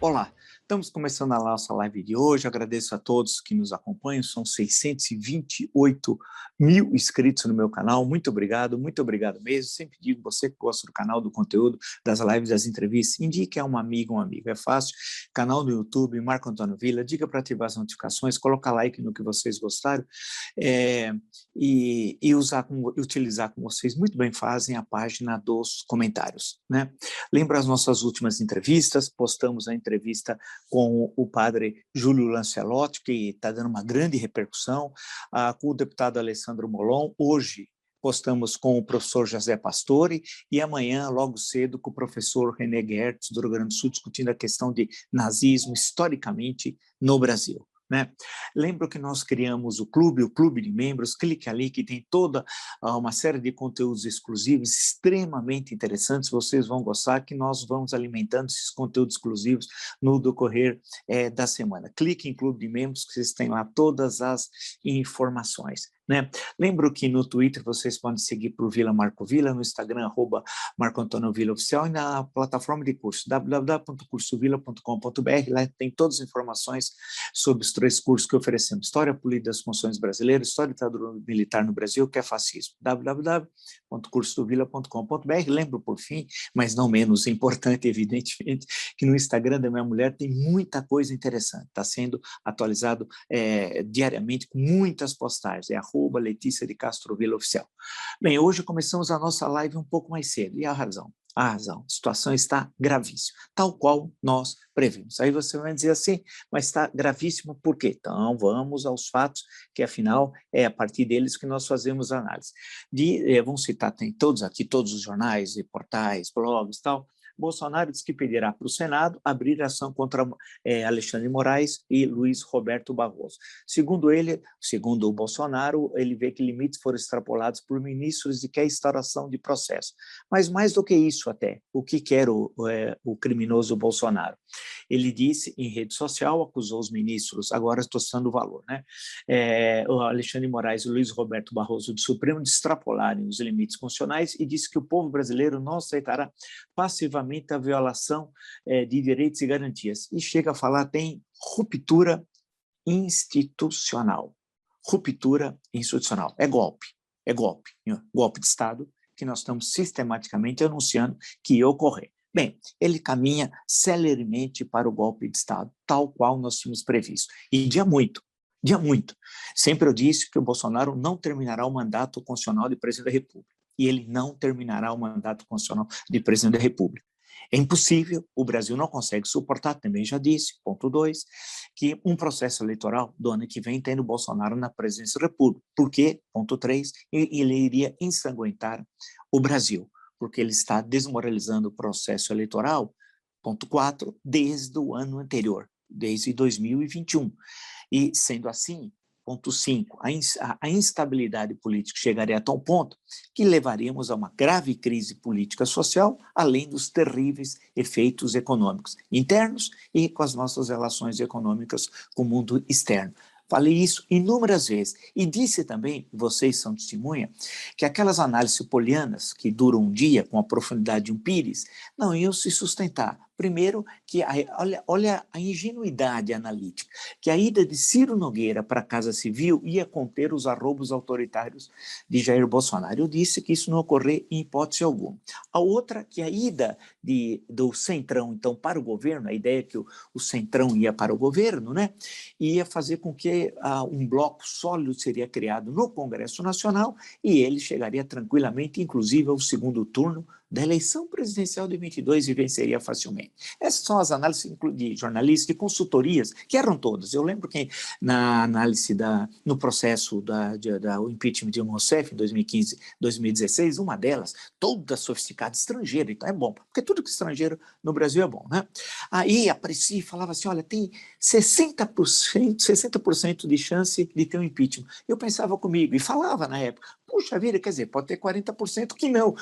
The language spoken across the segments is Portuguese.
Olá, estamos começando a nossa live de hoje. Agradeço a todos que nos acompanham. São 628 mil inscritos no meu canal. Muito obrigado mesmo. Sempre digo, você que gosta do canal, do conteúdo, das lives, das entrevistas, indique a um amigo. É fácil. Canal no YouTube, Marco Antônio Villa. Diga para ativar as notificações, colocar like no que vocês gostaram e utilizar como vocês muito bem fazem a página dos comentários, né? Lembra as nossas últimas entrevistas? Postamos a entrevista com o padre Júlio Lancelotti, que está dando uma grande repercussão, com o deputado Alessandro Molon. Hoje postamos com o professor José Pastore e amanhã, logo cedo, com o professor René Gertz, do Rio Grande do Sul, discutindo a questão de nazismo historicamente no Brasil. Né? Lembro que nós criamos o clube de membros. Clique ali que tem toda uma série de conteúdos exclusivos extremamente interessantes, vocês vão gostar, que nós vamos alimentando esses conteúdos exclusivos no decorrer da semana. Clique em clube de membros que vocês têm lá todas as informações. Né? Lembro que no Twitter vocês podem seguir por Vila Marco Villa, no Instagram @Marco Antônio Villa Oficial e na plataforma de curso www.cursovilla.com.br. Lá tem todas as informações sobre os 3 cursos que oferecemos: História Política das Funções Brasileiras, História da Ditadura Militar no Brasil, que é fascismo, www.cursovilla.com.br. Lembro, por fim, mas não menos importante, evidentemente, que no Instagram da minha mulher tem muita coisa interessante, está sendo atualizado diariamente com muitas postagens, @Letícia de Castro Villa Oficial. Bem, hoje começamos a nossa live um pouco mais cedo, e a razão, a situação está gravíssima, tal qual nós previmos. Aí você vai dizer assim, mas está gravíssimo por quê? Então, vamos aos fatos, que afinal é a partir deles que nós fazemos a análise. Vamos citar, tem todos aqui, todos os jornais, e portais, blogs e tal. Bolsonaro diz que pedirá para o Senado abrir ação contra Alexandre de Moraes e Luiz Roberto Barroso. Segundo o Bolsonaro, ele vê que limites foram extrapolados por ministros e quer instauração de processo. Mas mais do que isso até, o que quer o criminoso Bolsonaro? Ele disse em rede social, acusou os ministros, agora estou citando o valor, né? O Alexandre de Moraes e Luiz Roberto Barroso do Supremo de extrapolarem os limites constitucionais e disse que o povo brasileiro não aceitará passivamente a violação de direitos e garantias. E chega a falar, tem ruptura institucional. Ruptura institucional. É golpe de Estado que nós estamos sistematicamente anunciando que ia ocorrer. Bem, ele caminha celeremente para o golpe de Estado, tal qual nós tínhamos previsto. E dia muito. Sempre eu disse que o Bolsonaro não terminará o mandato constitucional de presidente da República. E ele não terminará o mandato constitucional de presidente da República. É impossível, o Brasil não consegue suportar, também já disse, ponto 2, que um processo eleitoral do ano que vem tendo Bolsonaro na presidência da República. Por quê? Ponto 3, ele iria ensanguentar o Brasil, porque ele está desmoralizando o processo eleitoral, ponto 4, desde o ano anterior, desde 2021. E, sendo assim, ponto 5, a instabilidade política chegaria a tal ponto que levaríamos a uma grave crise política social, além dos terríveis efeitos econômicos internos e com as nossas relações econômicas com o mundo externo. Falei isso inúmeras vezes e disse também, vocês são testemunha, que aquelas análises polianas que duram um dia com a profundidade de um pires não iam se sustentar. Primeiro, que olha a ingenuidade analítica, que a ida de Ciro Nogueira para a Casa Civil ia conter os arroubos autoritários de Jair Bolsonaro. Eu disse que isso não ocorrer em hipótese alguma. A outra, que a ida do Centrão, então, para o governo, a ideia que o Centrão ia para o governo, né, ia fazer com que um bloco sólido seria criado no Congresso Nacional e ele chegaria tranquilamente, inclusive, ao segundo turno da eleição presidencial de 22 e venceria facilmente. Essas são as análises de jornalistas, de consultorias, que eram todas. Eu lembro que na análise no processo do impeachment de Dilma Rousseff, em 2015, 2016, uma delas, toda sofisticada, estrangeira, então é bom, porque tudo que é estrangeiro no Brasil é bom, né? Aí aparecia e falava assim, olha, tem 60% de chance de ter um impeachment. Eu pensava comigo, e falava na época, Puxa vida, quer dizer, pode ter 40% que não.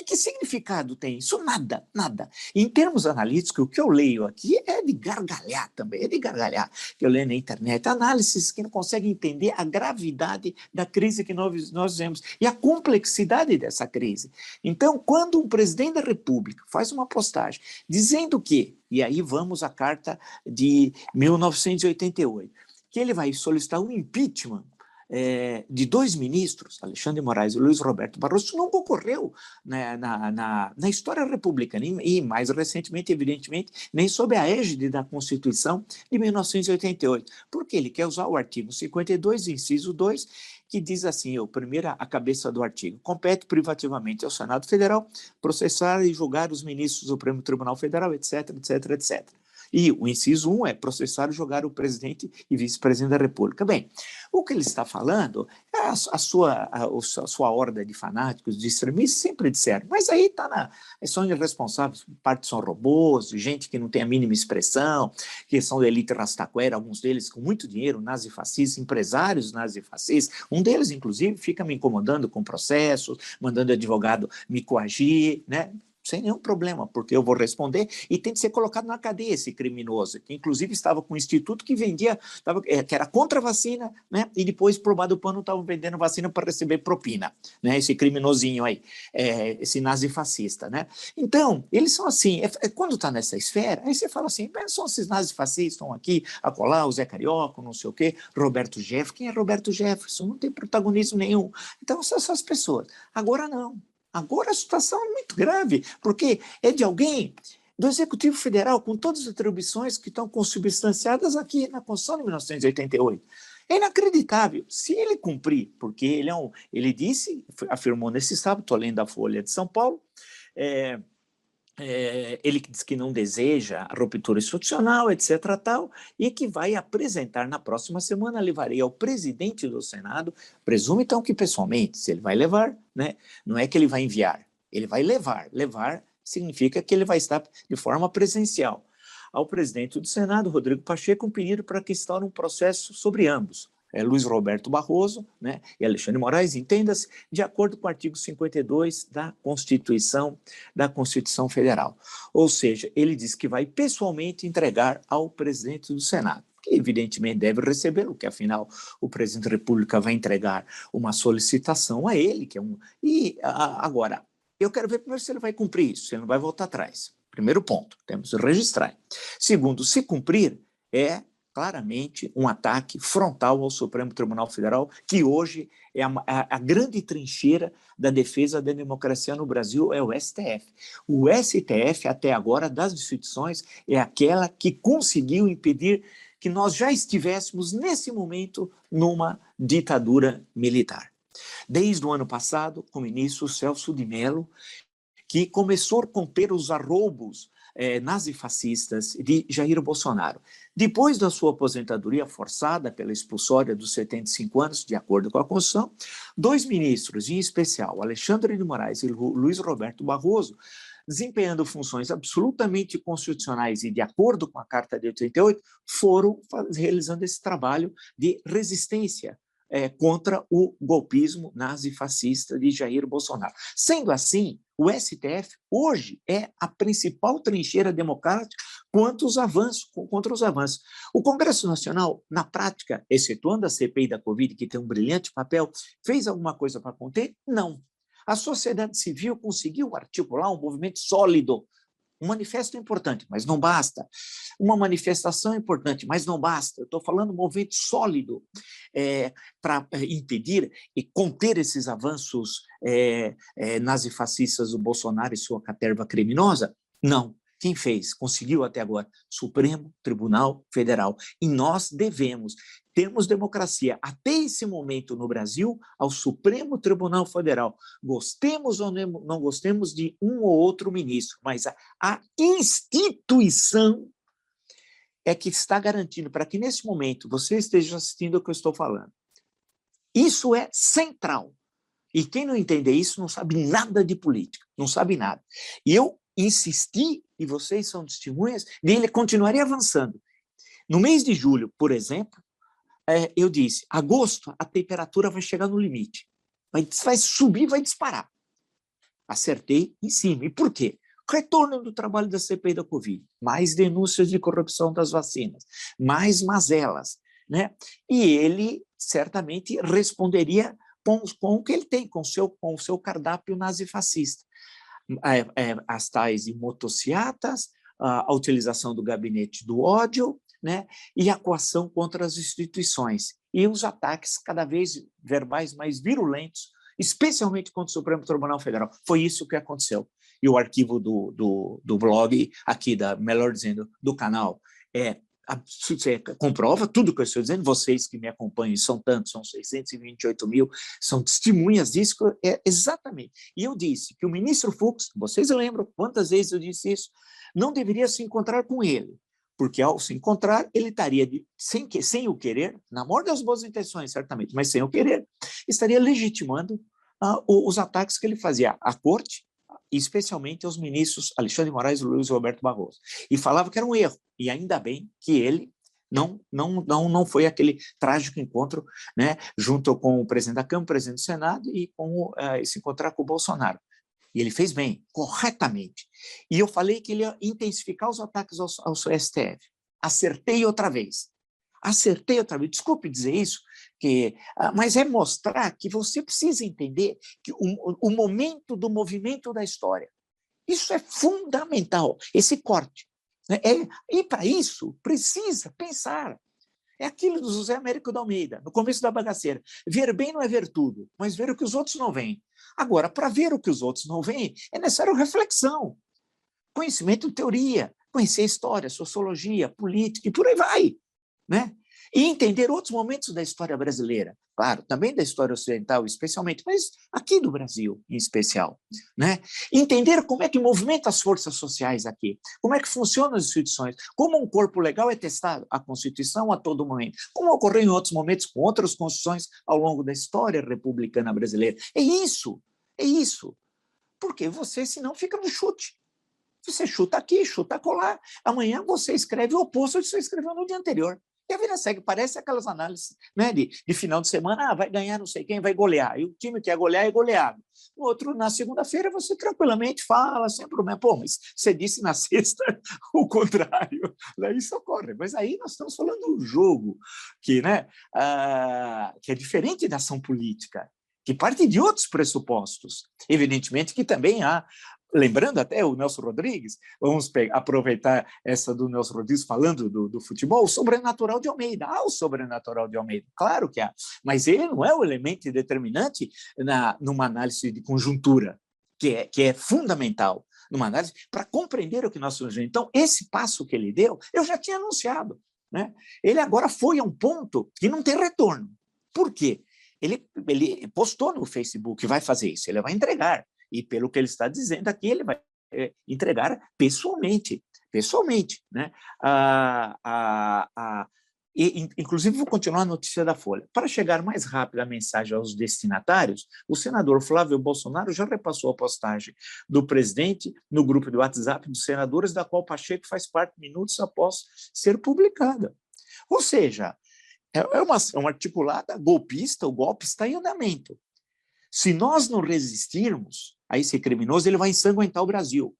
Que significado tem isso? Nada, nada. Em termos analíticos, o que eu leio aqui é de gargalhar também, é de gargalhar. Eu leio na internet análises que não conseguem entender a gravidade da crise que nós vemos e a complexidade dessa crise. Então, quando um presidente da República faz uma postagem dizendo que, e aí vamos à carta de 1988, que ele vai solicitar um impeachment de dois ministros, Alexandre de Moraes e Luiz Roberto Barroso, isso nunca ocorreu, né, na história republicana, e mais recentemente, evidentemente, nem sob a égide da Constituição de 1988, porque ele quer usar o artigo 52, inciso 2, que diz assim, a cabeça do artigo, compete privativamente ao Senado Federal processar e julgar os ministros do Supremo Tribunal Federal, etc, etc, etc. E o inciso 1 é processar e julgar o presidente e vice-presidente da República. Bem, o que ele está falando, a sua horda de fanáticos, de extremistas, sempre disseram, mas aí são irresponsáveis, parte são robôs, gente que não tem a mínima expressão, que são da elite rastaquera, alguns deles com muito dinheiro, nazifascistas, empresários nazifascistas, um deles, inclusive, fica me incomodando com processos, mandando advogado me coagir, né? Sem nenhum problema, porque eu vou responder e tem que ser colocado na cadeia esse criminoso, que inclusive estava com um instituto que vendia, que era contra a vacina, né? E depois, por baixo do pano, estavam vendendo vacina para receber propina, né? Esse criminosinho aí, esse nazifascista, né? Então, eles são assim, quando está nessa esfera, aí você fala assim, são esses nazifascistas, estão aqui, acolá, o Zé Carioca, não sei o quê, Roberto Jefferson, quem é Roberto Jefferson? Não tem protagonismo nenhum. Então, são essas pessoas. Agora não. Agora a situação é muito grave, porque é de alguém do Executivo Federal, com todas as atribuições que estão consubstanciadas aqui na Constituição de 1988. É inacreditável. Se ele cumprir, porque ele disse, afirmou nesse sábado, estou lendo a Folha de São Paulo, ele diz que não deseja a ruptura institucional, etc. tal, e que vai apresentar na próxima semana, levaria ao presidente do Senado, presumo então que pessoalmente, se ele vai levar, né, não é que ele vai enviar, ele vai levar significa que ele vai estar de forma presencial, ao presidente do Senado, Rodrigo Pacheco, um pedido para que instaure um processo sobre ambos, Luiz Roberto Barroso, né, e Alexandre de Moraes, entenda-se, de acordo com o artigo 52 da Constituição Federal. Ou seja, ele diz que vai pessoalmente entregar ao presidente do Senado, que evidentemente deve recebê-lo, que afinal o presidente da República vai entregar uma solicitação a ele, que é agora, eu quero ver primeiro se ele vai cumprir isso, se ele não vai voltar atrás. Primeiro ponto, temos que registrar. Segundo, se cumprir, claramente um ataque frontal ao Supremo Tribunal Federal, que hoje é a grande trincheira da defesa da democracia no Brasil, é o STF. O STF, até agora, das instituições, é aquela que conseguiu impedir que nós já estivéssemos, nesse momento, numa ditadura militar. Desde o ano passado, com o ministro Celso de Mello, que começou a conter os arroubos nazifascistas de Jair Bolsonaro. Depois da sua aposentadoria forçada pela expulsória dos 75 anos, de acordo com a Constituição, dois ministros, em especial Alexandre de Moraes e Luiz Roberto Barroso, desempenhando funções absolutamente constitucionais e de acordo com a Carta de 88, foram realizando esse trabalho de resistência contra o golpismo nazifascista de Jair Bolsonaro. Sendo assim, o STF hoje é a principal trincheira democrática contra os avanços. O Congresso Nacional, na prática, excetuando a CPI da Covid, que tem um brilhante papel, fez alguma coisa para conter? Não. A sociedade civil conseguiu articular um movimento sólido. Um manifesto é importante, mas não basta. Uma manifestação é importante, mas não basta. Eu estou falando de um movimento sólido para impedir e conter esses avanços nazifascistas do Bolsonaro e sua caterva criminosa? Não. Quem fez? Conseguiu até agora? Supremo Tribunal Federal. E nós devemos termos democracia até esse momento no Brasil ao Supremo Tribunal Federal. Gostemos ou não gostemos de um ou outro ministro, mas a instituição é que está garantindo para que nesse momento você esteja assistindo o que eu estou falando. Isso é central. E quem não entender isso não sabe nada de política, não sabe nada. E eu insisti, e vocês são testemunhas, de ele continuaria avançando. No mês de julho, por exemplo, eu disse, agosto, a temperatura vai chegar no limite. vai subir, vai disparar. Acertei em cima. E por quê? Retorno do trabalho da CPI da Covid, mais denúncias de corrupção das vacinas, mais mazelas, né? E ele certamente responderia com o que ele tem, com o seu cardápio nazifascista. As tais motociatas, a utilização do gabinete do ódio, né? E a coação contra as instituições. E os ataques cada vez verbais mais virulentos, especialmente contra o Supremo Tribunal Federal. Foi isso que aconteceu. E o arquivo do blog, aqui, melhor dizendo, do canal, comprova tudo que eu estou dizendo, vocês que me acompanham, são tantos, são 628 mil, são testemunhas disso, exatamente. E eu disse que o ministro Fux, vocês lembram quantas vezes eu disse isso, não deveria se encontrar com ele, porque ao se encontrar, ele estaria, sem o querer, na amor das boas intenções, certamente, mas sem o querer, estaria legitimando os ataques que ele fazia à corte, especialmente aos ministros Alexandre de Moraes e Luiz Roberto Barroso. E falava que era um erro, e ainda bem que ele não foi aquele trágico encontro, né, junto com o presidente da Câmara, o presidente do Senado, e se encontrar com o Bolsonaro. E ele fez bem, corretamente. E eu falei que ele ia intensificar os ataques ao STF. Acertei outra vez. Desculpe dizer isso, mas é mostrar que você precisa entender que o momento do movimento da história, isso é fundamental, esse corte. Né? E para isso precisa pensar. É aquilo do José Américo de Almeida, no começo da bagaceira. Ver bem não é ver tudo, mas ver o que os outros não veem. Agora, para ver o que os outros não veem, é necessário reflexão, conhecimento em teoria, conhecer história, sociologia, política, e por aí vai. Né? E entender outros momentos da história brasileira, claro, também da história ocidental, especialmente, mas aqui do Brasil, em especial. Né? Entender como é que movimenta as forças sociais aqui, como é que funcionam as instituições, como um corpo legal é testado, a Constituição a todo momento, como ocorreu em outros momentos com outras constituições ao longo da história republicana brasileira. É isso, porque você, senão, fica no chute. Você chuta aqui, chuta acolá, amanhã você escreve o oposto do que você escreveu no dia anterior. E a vida segue, parece aquelas análises, né, de final de semana, vai ganhar não sei quem, vai golear, e o time que é golear é goleado. No outro, na segunda-feira, você tranquilamente fala, sem problema, mas você disse na sexta o contrário, daí isso ocorre. Mas aí nós estamos falando de um jogo que é diferente da ação política, que parte de outros pressupostos. Evidentemente que também há, lembrando até o Nelson Rodrigues, vamos aproveitar essa do Nelson Rodrigues falando do futebol, o sobrenatural de Almeida. O sobrenatural de Almeida, claro que há, mas ele não é o elemento determinante numa análise de conjuntura, que é fundamental, numa análise para compreender o que nós estamos vendo. Então, esse passo que ele deu, eu já tinha anunciado. Né? Ele agora foi a um ponto que não tem retorno. Por quê? Ele postou no Facebook que vai fazer isso, ele vai entregar. E pelo que ele está dizendo aqui, ele vai entregar pessoalmente. Né? Inclusive, vou continuar a notícia da Folha. Para chegar mais rápido a mensagem aos destinatários, o senador Flávio Bolsonaro já repassou a postagem do presidente no grupo de WhatsApp dos senadores, da qual Pacheco faz parte minutos após ser publicada. Ou seja, é uma ação articulada, golpista, o golpe está em andamento. Se nós não resistirmos a esse criminoso, ele vai ensanguentar o Brasil.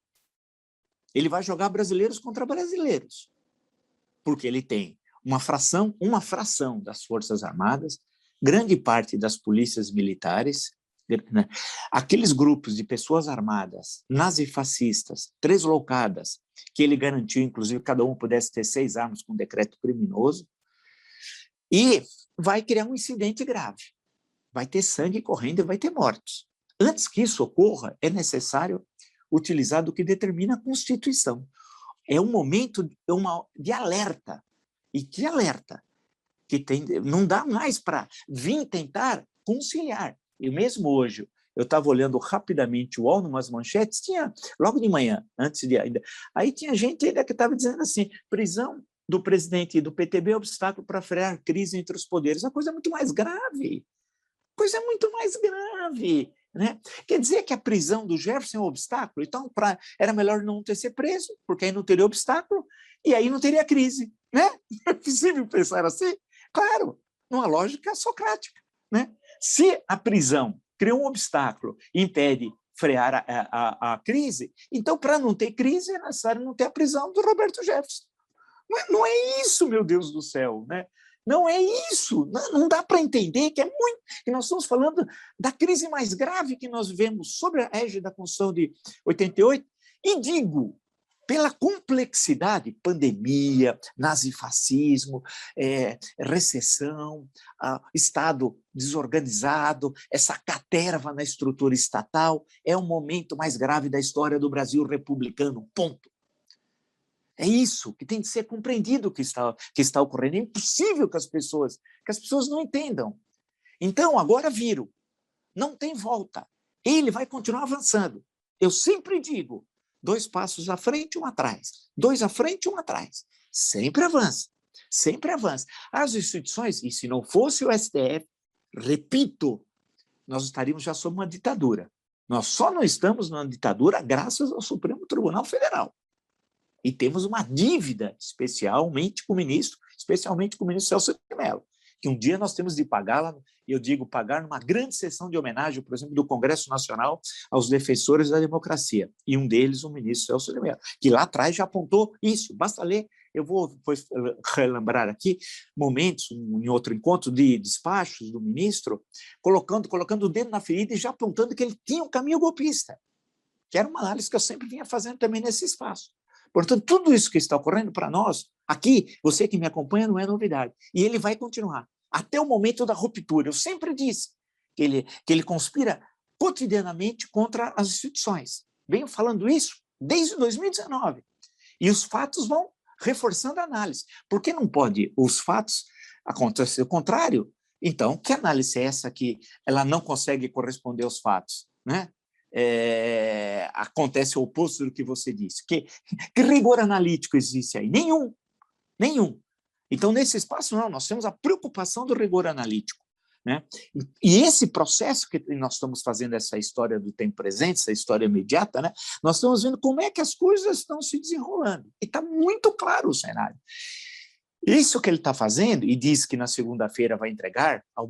Ele vai jogar brasileiros contra brasileiros, porque ele tem uma fração das Forças Armadas, grande parte das polícias militares, né? Aqueles grupos de pessoas armadas, nazifascistas, tresloucadas, que ele garantiu, inclusive, que cada um pudesse ter 6 armas com decreto criminoso, e vai criar um incidente grave. Vai ter sangue correndo e vai ter mortos. Antes que isso ocorra, é necessário utilizar o que determina a Constituição. É um momento de alerta. E que alerta? Não dá mais para vir tentar conciliar. E mesmo hoje, eu estava olhando rapidamente o UOL, numas manchetes, tinha, logo de manhã, antes de ainda, aí tinha gente ainda que estava dizendo assim, prisão do presidente do PTB é obstáculo para frear crise entre os poderes. A coisa é muito mais grave. Né? Quer dizer que a prisão do Jefferson é um obstáculo? Então, era melhor não ter sido preso, porque aí não teria obstáculo, e aí não teria crise. Né? É possível pensar assim? Claro, numa lógica socrática. Né? Se a prisão criou um obstáculo, impede frear a crise. Então, para não ter crise, é necessário não ter a prisão do Roberto Jefferson. Não é isso, meu Deus do céu, né? Não é isso. Não dá para entender que que nós estamos falando da crise mais grave que nós vivemos sob a égide da Constituição de 88, e digo, pela complexidade, pandemia, nazifascismo, recessão, Estado desorganizado, essa caterva na estrutura estatal, é o momento mais grave da história do Brasil republicano, ponto. É isso que tem que ser compreendido que está ocorrendo. É impossível que as pessoas não entendam. Então, agora viram, não tem volta. Ele vai continuar avançando. Eu sempre digo, 2 passos à frente, 1 atrás. 2 à frente, 1 atrás. Sempre avança, sempre avança. As instituições, e se não fosse o STF, repito, nós estaríamos já sob uma ditadura. Nós só não estamos numa ditadura graças ao Supremo Tribunal Federal. E temos uma dívida, especialmente com o ministro Celso de Mello, que um dia nós temos de pagá-la, eu digo pagar numa grande sessão de homenagem, por exemplo, do Congresso Nacional aos defensores da democracia, e um deles o ministro Celso de Mello, que lá atrás já apontou isso, basta ler, eu vou depois relembrar aqui momentos, em outro encontro de despachos do ministro, colocando o dedo na ferida e já apontando que ele tinha um caminho golpista, que era uma análise que eu sempre vinha fazendo também nesse espaço. Portanto, tudo isso que está ocorrendo para nós, aqui, você que me acompanha, não é novidade. E ele vai continuar, até o momento da ruptura. Eu sempre disse que ele conspira cotidianamente contra as instituições. Venho falando isso desde 2019. E os fatos vão reforçando a análise. Por que não pode os fatos acontecer o contrário? Então, que análise é essa que ela não consegue corresponder aos fatos, né? Acontece o oposto do que você disse. Que rigor analítico existe aí? Nenhum. Então, nesse espaço, não, nós temos a preocupação do rigor analítico, né? E esse processo que nós estamos fazendo, essa história do tempo presente, essa história imediata, né? Nós estamos vendo como é que as coisas estão se desenrolando. E está muito claro o cenário. Isso que ele está fazendo, e diz que na segunda-feira vai entregar ao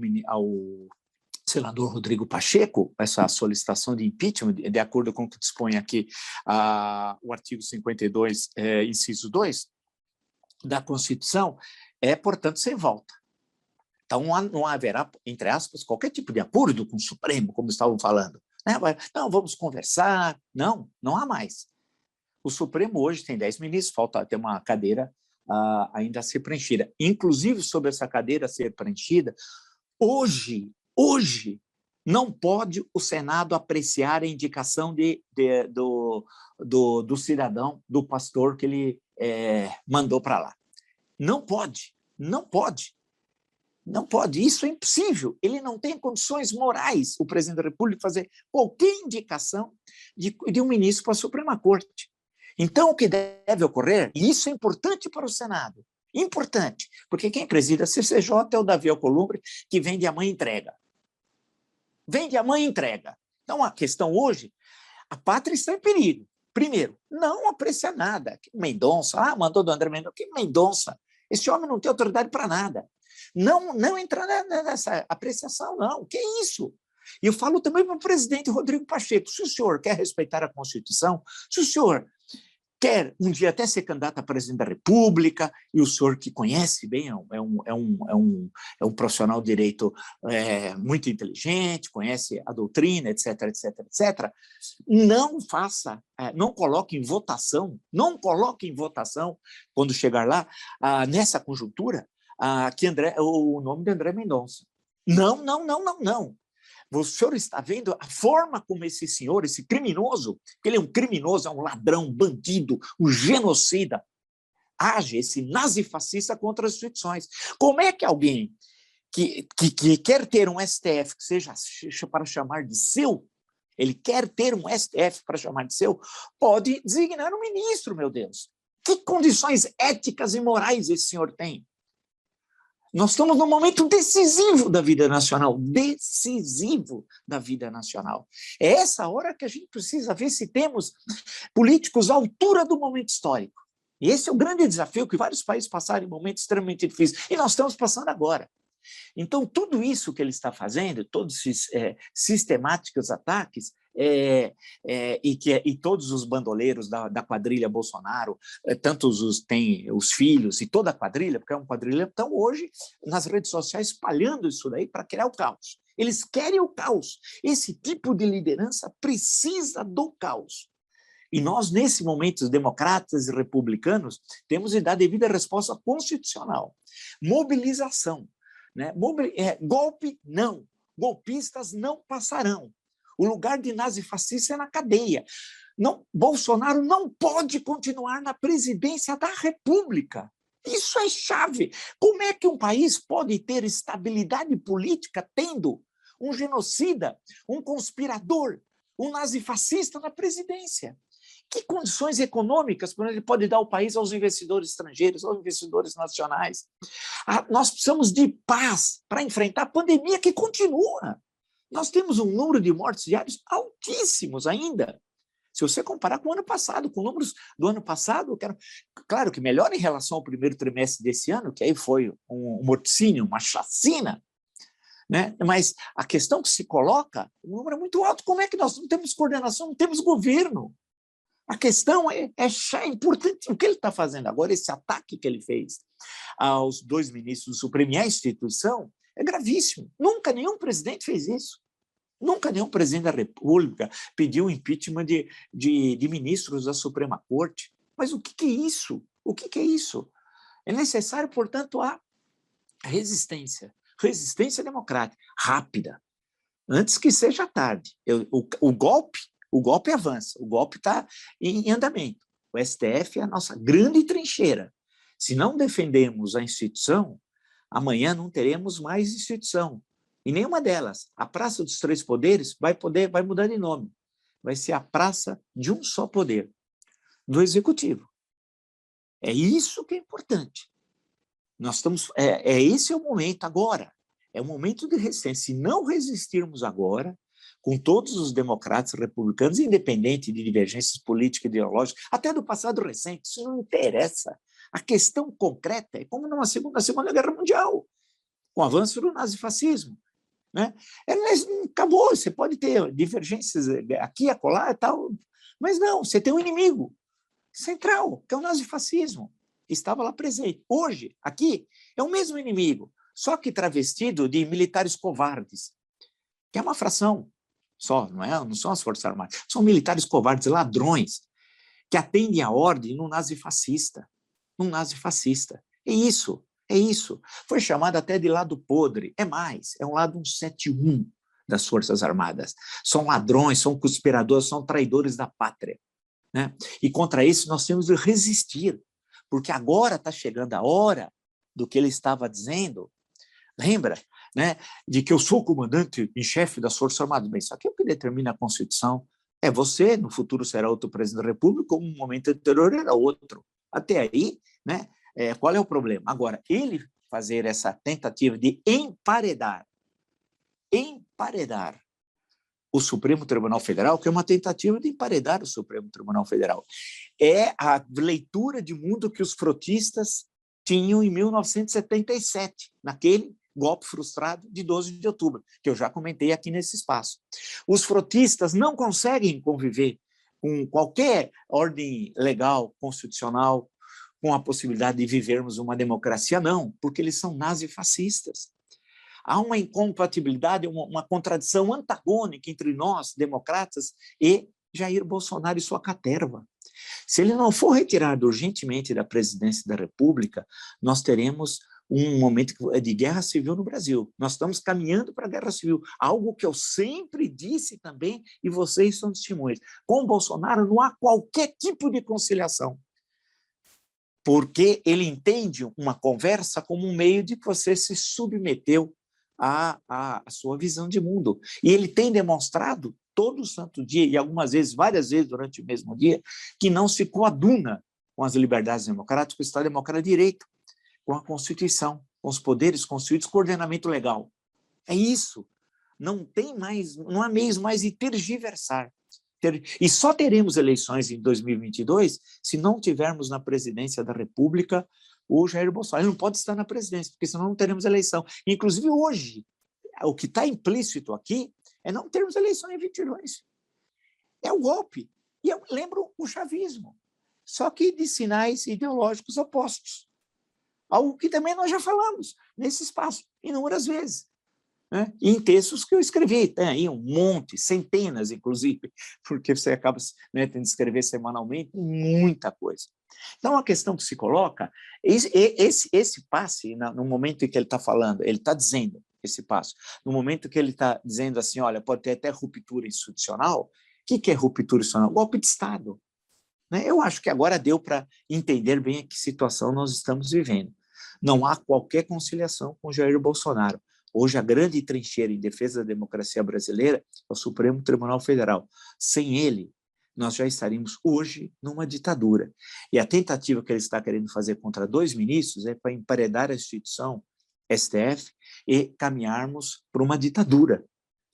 senador Rodrigo Pacheco, essa solicitação de impeachment, de acordo com o que dispõe aqui o artigo 52, inciso 2, da Constituição, portanto, sem volta. Então, não haverá, entre aspas, qualquer tipo de acordo com o Supremo, como estavam falando. Não, vamos conversar. Não há mais. O Supremo hoje tem 10 ministros, falta ter uma cadeira ainda a ser preenchida. Inclusive, sobre essa cadeira a ser preenchida, hoje, não pode o Senado apreciar a indicação do cidadão, do pastor que ele mandou para lá. Não pode. Isso é impossível. Ele não tem condições morais, o presidente da República, fazer qualquer indicação de um ministro para a Suprema Corte. Então, o que deve ocorrer, e isso é importante para o Senado, importante, porque quem preside a CCJ é o Davi Alcolumbre, que vende a mãe e entrega. Então, a questão hoje, a pátria está em perigo. Primeiro, não apreciar nada. Mendonça, mandou do André Mendonça. Que Mendonça? Esse homem não tem autoridade para nada. Não entrar nessa apreciação, não. Que isso? E eu falo também para o presidente Rodrigo Pacheco, se o senhor quer respeitar a Constituição, se o senhor quer um dia até ser candidato a presidente da República, e o senhor que conhece bem, é um profissional de direito muito inteligente, conhece a doutrina, etc., não coloque em votação, quando chegar lá, nessa conjuntura, o nome de André Mendonça. Não. O senhor está vendo a forma como esse senhor, esse criminoso, que ele é um criminoso, é um ladrão, um bandido, um genocida, age, esse nazifascista contra as instituições. Como é que alguém que quer ter um STF que seja para chamar de seu, ele quer ter um STF para chamar de seu, pode designar um ministro, meu Deus? Que condições éticas e morais esse senhor tem? Nós estamos num momento decisivo da vida nacional, É essa hora que a gente precisa ver se temos políticos à altura do momento histórico. E esse é o grande desafio que vários países passaram em momentos extremamente difíceis. E nós estamos passando agora. Então, tudo isso que ele está fazendo, todos esses sistemáticos ataques, e todos os bandoleiros da quadrilha Bolsonaro, tantos têm os filhos e toda a quadrilha, porque é uma quadrilha, estão hoje nas redes sociais espalhando isso daí para criar o caos. Eles querem o caos. Esse tipo de liderança precisa do caos. E nós, nesse momento, os democratas e republicanos, temos de dar devida resposta constitucional. Mobilização. Né? Golpe, não. Golpistas não passarão. O lugar de nazifascista é na cadeia. Não, Bolsonaro não pode continuar na presidência da República. Isso é chave. Como é que um país pode ter estabilidade política tendo um genocida, um conspirador, um nazifascista na presidência? Que condições econômicas ele pode dar ao país aos investidores estrangeiros, aos investidores nacionais? Nós precisamos de paz para enfrentar a pandemia que continua. Nós temos um número de mortes diários altíssimos ainda. Se você comparar com o ano passado, com números do ano passado, claro que melhor em relação ao primeiro trimestre desse ano, que aí foi um morticínio, uma chacina, né? Mas a questão que se coloca, o número é muito alto. Como é que nós não temos coordenação, não temos governo? A questão é importante. O que ele está fazendo agora, esse ataque que ele fez aos 2 ministros do Supremo e à instituição, é gravíssimo. Nunca nenhum presidente fez isso. Nunca nenhum presidente da República pediu o impeachment de ministros da Suprema Corte. Mas o que é isso? O que é isso? É necessário, portanto, a resistência democrática, rápida, antes que seja tarde. O golpe avança, o golpe está em andamento. O STF é a nossa grande trincheira. Se não defendermos a instituição, amanhã não teremos mais instituição. E nenhuma delas. A Praça dos Três Poderes vai mudar de nome. Vai ser a Praça de um só poder, do Executivo. É isso que é importante. Esse é o momento agora. É o momento de resistência. Se não resistirmos agora, com todos os democratas republicanos, independente de divergências políticas e ideológicas, até do passado recente, isso não interessa. A questão concreta é como na Segunda Guerra Mundial, com o avanço do nazifascismo. Né? Acabou, você pode ter divergências aqui e acolá e tal, mas não, você tem um inimigo central, que é o nazifascismo, que estava lá presente. Hoje, aqui, é o mesmo inimigo, só que travestido de militares covardes, que é uma fração só, não são as Forças Armadas, são militares covardes, ladrões, que atendem a ordem num nazifascista. É isso. Foi chamado até de lado podre. É mais, é um lado 171 das Forças Armadas. São ladrões, são conspiradores, são traidores da pátria. Né? E contra isso nós temos de resistir, porque agora está chegando a hora do que ele estava dizendo. Lembra, né, de que eu sou o comandante em chefe das Forças Armadas? Bem, isso aqui é o que determina a Constituição. É você, no futuro será outro presidente da República, como no momento anterior era outro. Até aí, né, qual é o problema? Agora, ele fazer essa tentativa de emparedar o Supremo Tribunal Federal, que é uma tentativa de emparedar o Supremo Tribunal Federal, é a leitura de mundo que os frotistas tinham em 1977, naquele golpe frustrado de 12 de outubro, que eu já comentei aqui nesse espaço. Os frotistas não conseguem conviver com qualquer ordem legal, constitucional, com a possibilidade de vivermos uma democracia, não, porque eles são nazifascistas. Há uma incompatibilidade, uma contradição antagônica entre nós, democratas, e Jair Bolsonaro e sua caterva. Se ele não for retirado urgentemente da presidência da República, nós teremos um momento de guerra civil no Brasil. Nós estamos caminhando para a guerra civil, algo que eu sempre disse também, e vocês são testemunhas. Com o Bolsonaro não há qualquer tipo de conciliação, porque ele entende uma conversa como um meio de que você se submeteu à sua visão de mundo. E ele tem demonstrado todo santo dia, e algumas vezes, várias vezes durante o mesmo dia, que não se coaduna com as liberdades democráticas, com o Estado Democrático de Direito, com a Constituição, com os poderes constituídos, com o ordenamento legal. É isso. Não há meios mais de tergiversar. E só teremos eleições em 2022 se não tivermos na presidência da República o Jair Bolsonaro. Ele não pode estar na presidência, porque senão não teremos eleição. Inclusive, hoje, o que está implícito aqui é não termos eleição em 22. É o golpe. E eu lembro o chavismo, só que de sinais ideológicos opostos. Algo que também nós já falamos nesse espaço, inúmeras vezes. Né? E em textos que eu escrevi, tem aí um monte, centenas, inclusive, porque você acaba, né, tendo que escrever semanalmente muita coisa. Então, a questão que se coloca, esse passe, no momento em que ele está falando, ele está dizendo esse passo, no momento que ele está dizendo assim, olha, pode ter até ruptura institucional, o que é ruptura institucional? Golpe de Estado. Né? Eu acho que agora deu para entender bem a que situação nós estamos vivendo. Não há qualquer conciliação com Jair Bolsonaro. Hoje, a grande trincheira em defesa da democracia brasileira é o Supremo Tribunal Federal. Sem ele, nós já estaríamos hoje numa ditadura. E a tentativa que ele está querendo fazer contra 2 ministros é para emparedar a instituição STF e caminharmos para uma ditadura.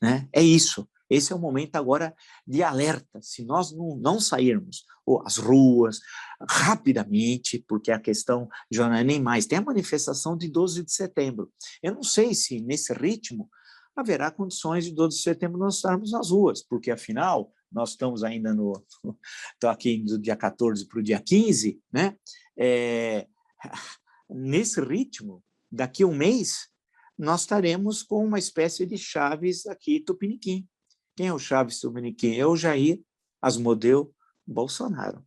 Né? É isso. Esse é o momento agora de alerta. Se nós não sairmos às ruas rapidamente, porque a questão já não é nem mais, tem a manifestação de 12 de setembro. Eu não sei se nesse ritmo haverá condições de 12 de setembro nós estarmos nas ruas, porque afinal nós estamos ainda estou aqui do dia 14 para o dia 15, né? Nesse ritmo, daqui a um mês, nós estaremos com uma espécie de Chaves aqui, Tupiniquim. Quem é o Chaves Tupiniquim? É o Jair Asmodeu Bolsonaro.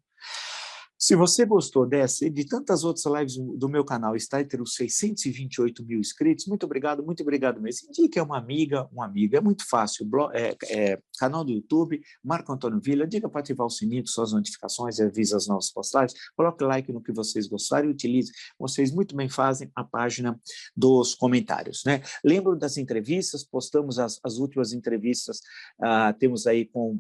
Se você gostou dessa e de tantas outras lives do meu canal, está entre os 628 mil inscritos, muito obrigado mesmo. Indique a uma amiga, um amigo, é muito fácil. Canal do YouTube, Marco Antônio Villa, diga para ativar o sininho com suas notificações e avisa as novas postagens, coloque like no que vocês gostarem e utilize, vocês muito bem fazem, a página dos comentários. Né? Lembro das entrevistas, postamos as últimas entrevistas, temos aí com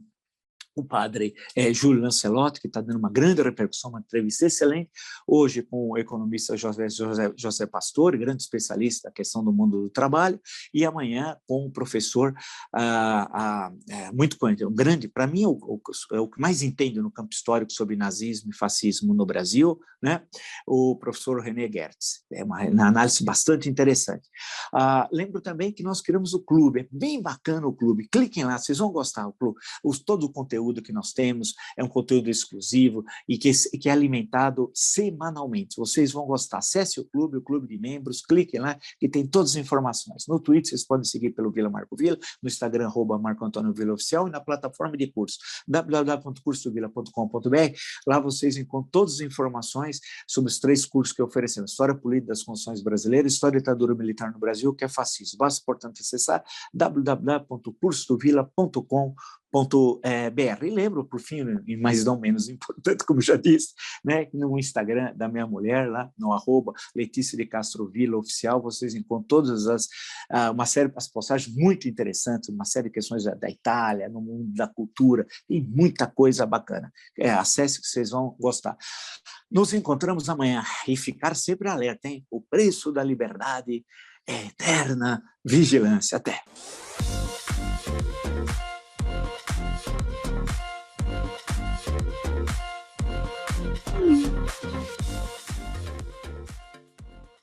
o padre Júlio Lancelotti, que está dando uma grande repercussão, uma entrevista excelente, hoje com o economista José Pastore, grande especialista na questão do mundo do trabalho, e amanhã com o professor muito conhecido, grande, para mim, o que mais entende no campo histórico sobre nazismo e fascismo no Brasil, né? O professor René Gertz. É uma análise bastante interessante. Lembro também que nós criamos o clube, é bem bacana o clube, cliquem lá, vocês vão gostar do clube, todo o conteúdo que nós temos é um conteúdo exclusivo e que é alimentado semanalmente. Vocês vão gostar. Acesse o clube de membros, cliquem lá que tem todas as informações. No Twitter vocês podem seguir pelo Vila Marco Villa, no Instagram @Marco Antônio Villa Oficial e na plataforma de curso www.cursodovilla.com.br. Lá vocês encontram todas as informações sobre os 3 cursos que oferecemos: História Política das Constituições Brasileiras, História da Ditadura Militar no Brasil, que é fascismo. Basta, portanto, acessar www.cursodovilla.com.br. E lembro, por fim, e mais não menos importante, como já disse, né, no Instagram da minha mulher, lá no @Letícia de Castro Villa Oficial, vocês encontram todas uma série de postagens muito interessantes, uma série de questões da Itália, no mundo da cultura, tem muita coisa bacana. Acesse que vocês vão gostar. Nos encontramos amanhã e ficar sempre alerta, hein? O preço da liberdade é eterna vigilância. Até!